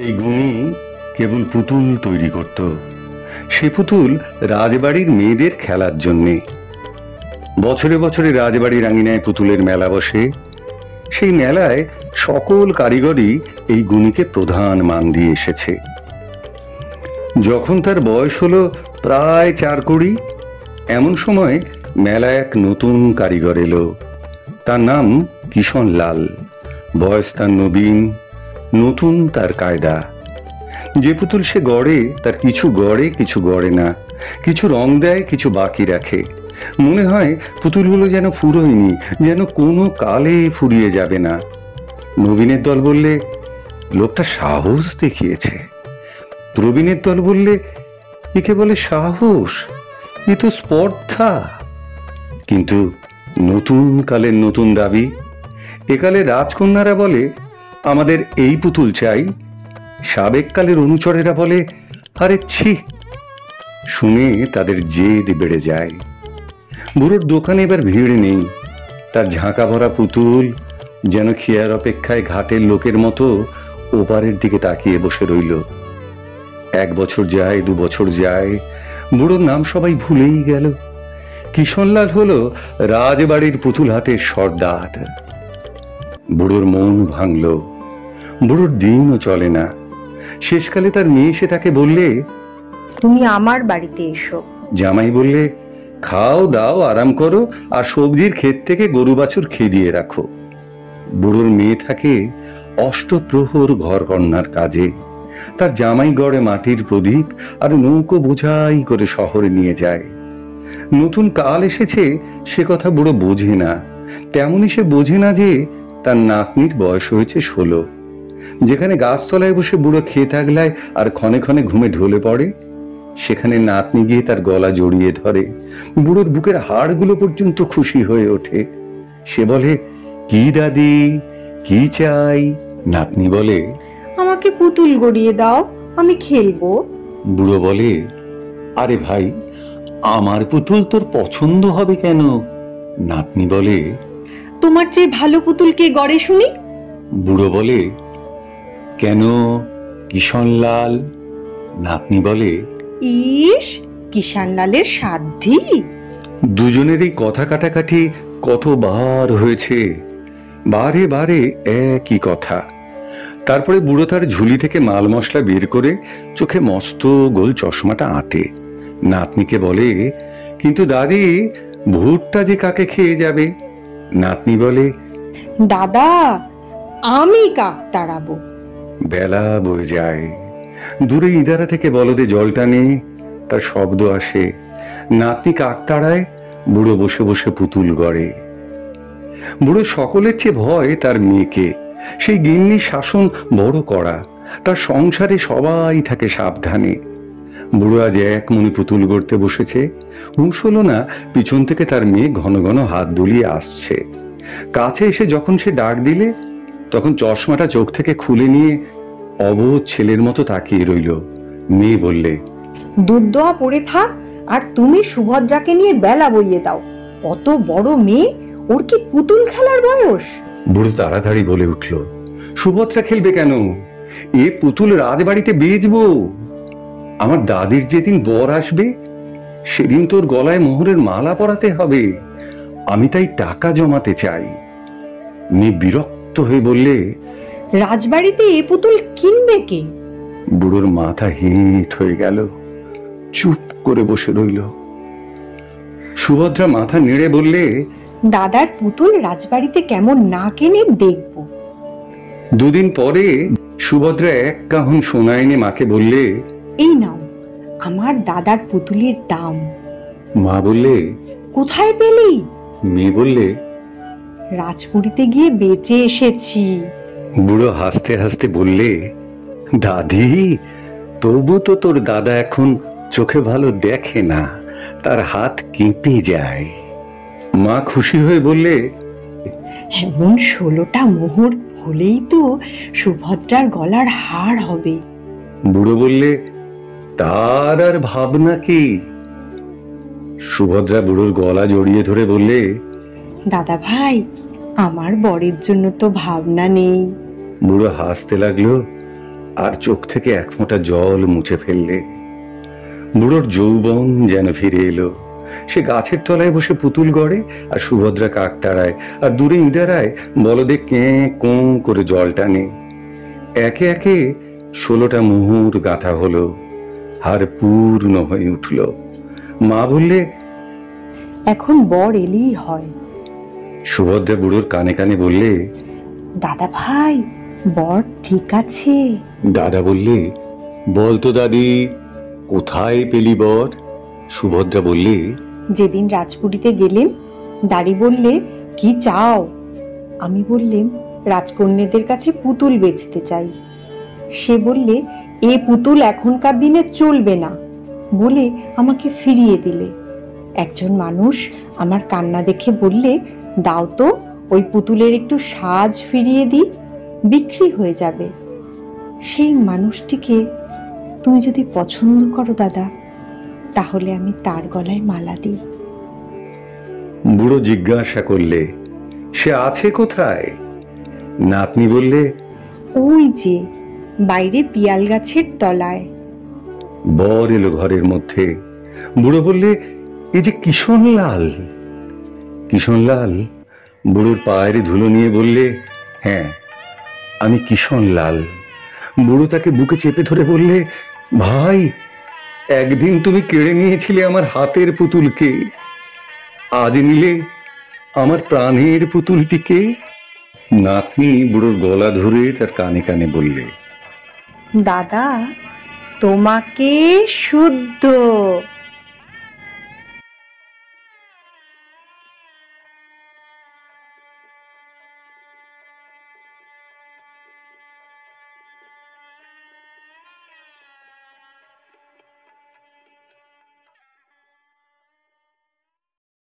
এই গুণী কেবল পুতুল তৈরি করত। সে পুতুল রাজবাড়ির মেয়েদের খেলার জন্যে। বছরে বছরে রাজবাড়ির আঙিনায় পুতুলের মেলা বসে। সেই মেলায় সকল কারিগরই এই গুণীকে প্রধান মান দিয়ে এসেছে। যখন তার বয়স হলো প্রায় 4 এমন সময় মেলায় এক নতুন কারিগর এলো। তার নাম কিষণলাল। বয়স তার নবীন, নতুন তার কায়দা। যে পুতুল সে গড়ে তার কিছু গড়ে কিছু গড়ে না, কিছু রং দেয় কিছু বাকি রাখে। মনে হয় পুতুলগুলো যেন ফুরোয়নি, যেন কোনো কালে ফুরিয়ে যাবে না। নবীনের দল বললে লোকটা সাহস দেখিয়েছে। প্রবীণের দল বললে একে বলে সাহস, এ তো স্পর্ধা। কিন্তু নতুন কালের নতুন দাবি। একালে রাজকন্যারা বলে আমাদের এই পুতুল চাই, সাবেক কালের অনুচরেরা বলে আরে ছি। শুনে তাদের জেদ বেড়ে যায়। বুড়োর দোকানে এবার ভিড় নেই। তার ঝাঁকা ভরা পুতুল যেন খেয়ার অপেক্ষায় ঘাটের লোকের মতো ওপারের দিকে তাকিয়ে বসে রইল। 1 বছর যায়, 2 বছর যায়, বুড়োর নাম সবাই ভুলেই গেল। কিষণলাল হলো রাজবাড়ির পুতুল হাটের সর্দার। বুড়োর মন ভাঙল। বুড়োর দিনও চলে না। শেষকালে তার মেয়ে এসে তাকে বললে তুমি আমার বাড়িতে এসো। জামাই বললে খাও দাও আরাম করো, আর সবজির ক্ষেত থেকে গরু বাছুর খেদিয়ে রাখো। বুড়োর মেয়ে থাকে অষ্টপ্রহর ঘর কন্যার কাজে। তার জামাই গড়ে মাটির প্রদীপ আর নৌকো বোঝাই করে শহরে নিয়ে যায়। নতুন কাল এসেছে সে কথা বুড়ো বোঝে না। তেমনি সে বোঝে না যে তার নাতনির বয়স হয়েছে 16। যেখানে গাছতলায় বসে বুড়ো খেয়ে থাকলায় আর ক্ষণে ক্ষণে ঘুমে ঢলে পড়ে, সেখানে নাতনি গিয়ে তার গলা জড়িয়ে ধরে। বুড়োর বুকের হাড়গুলো পর্যন্ত খুশি হয়ে ওঠে। সে বলে কি দাদি, কি চাই? নাতনি বলে আমাকে পুতুল গড়িয়ে দাও, আমি খেলবো। বুড়ো বলে আরে ভাই, আমার পুতুল তোর পছন্দ হবে কেন? নাতনি বলে তোমার চেয়ে ভালো পুতুল কে গড়ে শুনি? বুড়ো বলে কেন কিষণলাল? নাতনি বলে ইস, কিষাণলালের সাধ্যি। দুজনের এই কথা কাটাকাটি কতবার হয়েছে, বারে বারে একই কথা। তারপরে বুড়ো তার ঝুলি থেকে মাল মশলা বের করে চোখে মস্ত গোল চশমাটা আঁটে। নাতনিকে বলে কিন্তু দাদি, ভুট্টা যে কাকে খেয়ে যাবে? নাতনি বলে দাদা, আমি কাক তাড়াবো। বেলা বয়ে যায়। দূরে ইদারা থেকে বলদে জল টানে, তার শব্দ আসে। নাতনি কাক তাড়ায়, বুড়ো বসে বসে পুতুল গড়ে। বুড়ো সকলের চেয়ে ভয় তার মেয়েকে। সেই গিন্নির শাসন বড় কড়া। তার সংসারে সবাই থাকে সাবধানে। বুড়ো আজ এক মনে পুতুল গড়তে বসেছে। হুঁশ হলো না পিছন থেকে তার মেয়ে ঘন ঘন হাত দুলিয়ে আসছে। কাছে এসে যখন সে ডাক দিলে, তখন চশমাটা চোখ থেকে খুলে নিয়ে অবোধ ছেলের মতো তাকিয়ে রইল। মেয়ে বললে দুধ দোয়া পড়ে থাক, আর তুমি সুভদ্রাকে নিয়ে বেলা বইয়ে দাও। অত বড় মেয়ে, ওর কি পুতুল খেলার বয়স? বুড়ো তাড়াতাড়ি বলে উঠল সুভদ্রা খেলবে কেন? এ পুতুল রাজবাড়িতে বেচবো। আমার দাদির যেদিন বর আসবে সেদিন তোর গলায় মোহরের মালা পরাতে হবে। আমি তাই টাকা জমাতে চাই। মেয়ে বিরক্ত হয়ে বললে রাজবাড়িতে এ পুতুল কিনবে কে? বুড়োর মাথা হেঁট হয়ে গেল। চুপ করে বসে রইল। সুভদ্রা মাথা নেড়ে বললে দাদার পুতুল রাজবাড়িতে কেমন না কিনে দেখব। 2 দিন পরে সুভদ্রা 1 কাহন সোনা এনে মাকে বললে এই নাও আমার দাদার পুতুলের দাম। মা বললে কোথায় পেলি? মেয়ে বললে রাজপুরীতে গিয়ে বেচে এসেছি। বুড়ো হাসতে হাসতে বললে দাদি, তবু তো তোর দাদা এখন চোখে ভালো দেখে না, তার হাত কেঁপে যায়। মা খুশি হয়ে বললে এমন 16টা মোহর হলেই তো সুভদ্রার গলার হার হবে। বুড়ো বললে তার আর ভাবনা কি? সুভদ্রা বুড়োর গলা জড়িয়ে ধরে বললে দাদা ভাই, আমার বরের জন্য তো ভাবনা নেই। বুড়ো হাসতে লাগলো আর চোখ থেকে এক ফোঁটা জল মুছে ফেললে। বুড়োর যৌবন যেন ফিরে এলো। সে গাছের তলায় বসে পুতুল গড়ে, আর সুভদ্রা কাক তাড়ায়, আর দূরে ইঁদারায় বলদে কেঁ কোঁ করে জল টানে। একে একে 16টা মুহুর গাঁথা হলো, হার পূর্ণ হয়ে উঠল। মা বললে, এখন বর এলেই হয়। সুভদ্রা বুড়োর কানে কানে বললে, দাদা ভাই, বর ঠিক আছে। দাদা বললে, বলতো দাদি, কোথায় পেলি বর? সুভদ্রা বললে, যেদিন রাজপুরীতে গেলেন, দাড়ি বললে, কি চাও? আমি বললেম, রাজকন্যাদের কাছে পুতুল বেচতে চাই। সে বললে, এ পুতুল এখনকার দিনে চলবে না, বলে আমাকে ফিরিয়ে দিলে। একজন মানুষ আমার কান্না দেখে বললে, দাও তো, ওই পুতুলের একটু সাজ ফিরিয়ে দিই, বিক্রি হয়ে যাবে। সেই মানুষটিকে তুমি যদি পছন্দ করো দাদা, তাহলে আমি তার গলায় মালা দিই। বুড়ো জিজ্ঞাসা করলে, সে আছে কোথায়? নাতনি বললে, ওই যে বাইরে পিয়াল গাছের তলায়। বর এলো ঘরের মধ্যে। বুড়ো বললে, এ যে কিশনলাল। কিশনলাল বুড়োর পায়ের ধুলো নিয়ে বললে, হ্যাঁ, আমি কিশনলাল। বুড়ো তাকে বুকে চেপে ধরে বললে, ভাই, একদিন তুমি কেড়ে নিয়েছিলে আমার হাতের পুতুলকে, আজ নিলে আমার প্রাণের পুতুলটিকে। নাতনি বুড়োর গলা ধরে তার কানে কানে বললে, দাদা, তোমাকে শুদ্ধ